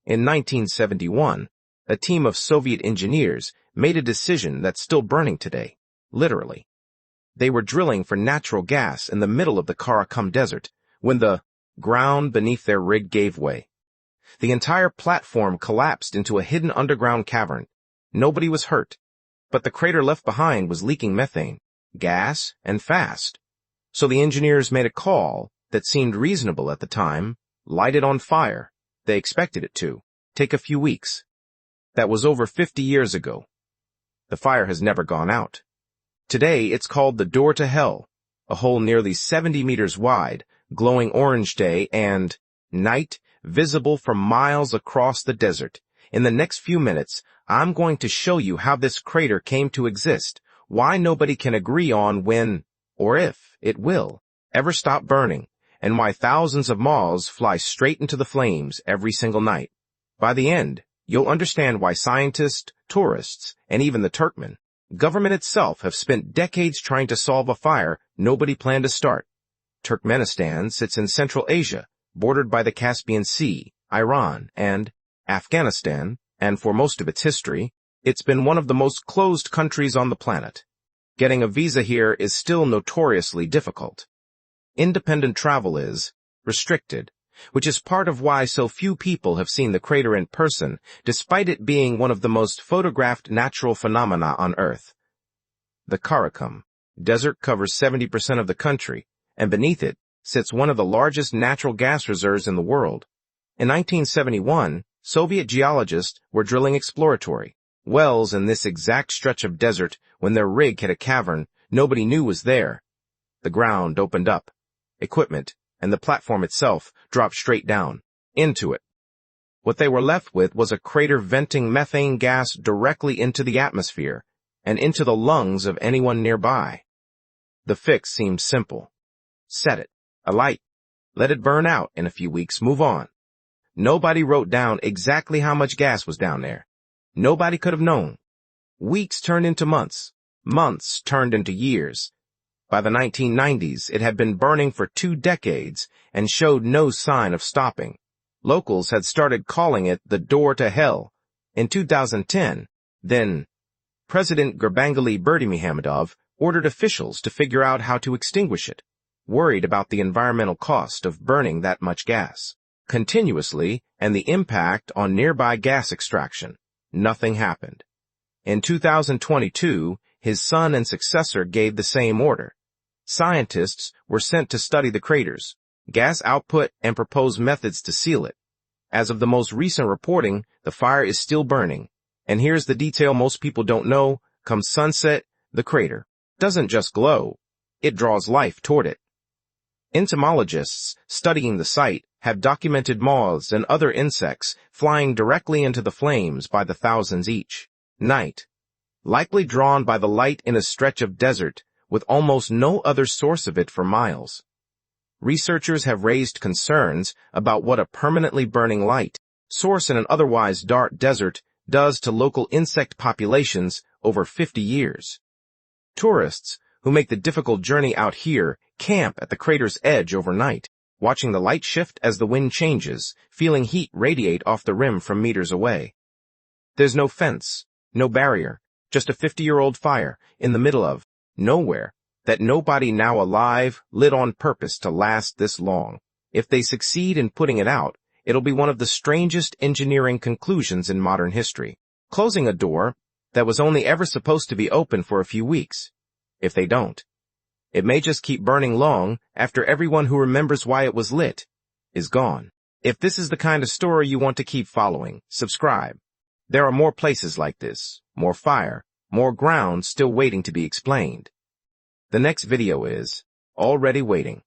In 1971, a team of Soviet engineers made a decision that's still burning today, literally. They were drilling for natural gas in the middle of the Karakum Desert when the ground beneath their rig gave way. The entire platform collapsed into a hidden underground cavern. Nobody was hurt, but the crater left behind was leaking methane, gas, and fast. So the engineers made a call that seemed reasonable at the time: light it on fire. They expected it to take a few weeks. That was over 50 years ago. The fire has never gone out. Today, it's called the Door to Hell, a hole nearly 70 meters wide, glowing orange day and night, visible for miles across the desert. In the next few minutes, I'm going to show you how this crater came to exist, why nobody can agree on when, or if, it will ever stop burning, and why thousands of moths fly straight into the flames every single night. By the end, you'll understand why scientists, tourists, and even the Turkmen government itself have spent decades trying to solve a fire nobody planned to start. Turkmenistan sits in Central Asia, bordered by the Caspian Sea, Iran, and Afghanistan, and for most of its history, it's been one of the most closed countries on the planet. Getting a visa here is still notoriously difficult. Independent travel is restricted, which is part of why so few people have seen the crater in person, despite it being one of the most photographed natural phenomena on Earth. The Karakum Desert covers 70% of the country, and beneath it sits one of the largest natural gas reserves in the world. In 1971, Soviet geologists were drilling exploratory wells in this exact stretch of desert when their rig hit a cavern nobody knew was there. The ground opened up. Equipment and the platform itself dropped straight down into it. What they were left with was a crater venting methane gas directly into the atmosphere and into the lungs of anyone nearby. The fix seemed simple. Set it alight. Let it burn out in a few weeks. Move on. Nobody wrote down exactly how much gas was down there. Nobody could have known. Weeks turned into months. Months turned into years. By the 1990s, it had been burning for 2 decades and showed no sign of stopping. Locals had started calling it the Door to Hell. In 2010, then President Gurbanguly Berdimuhamedov ordered officials to figure out how to extinguish it, worried about the environmental cost of burning that much gas continuously and the impact on nearby gas extraction. Nothing happened. In 2022, his son and successor gave the same order. Scientists were sent to study the crater's gas output and propose methods to seal it. As of the most recent reporting, the fire is still burning. And here's the detail most people don't know. Come sunset, the crater doesn't just glow, it draws life toward it. Entomologists studying the site have documented moths and other insects flying directly into the flames by the thousands each night, likely drawn by the light in a stretch of desert with almost no other source of it for miles. Researchers have raised concerns about what a permanently burning light source in an otherwise dark desert does to local insect populations over 50 years. Tourists who make the difficult journey out here camp at the crater's edge overnight, watching the light shift as the wind changes, feeling heat radiate off the rim from meters away. There's no fence, no barrier, just a 50-year-old fire in the middle of nowhere that nobody now alive lit on purpose to last this long. If they succeed in putting it out, it'll be one of the strangest engineering conclusions in modern history, closing a door that was only ever supposed to be open for a few weeks. If they don't, it may just keep burning long after everyone who remembers why it was lit is gone. If this is the kind of story you want to keep following, subscribe. There are more places like this, more fire, more ground still waiting to be explained. The next video is already waiting.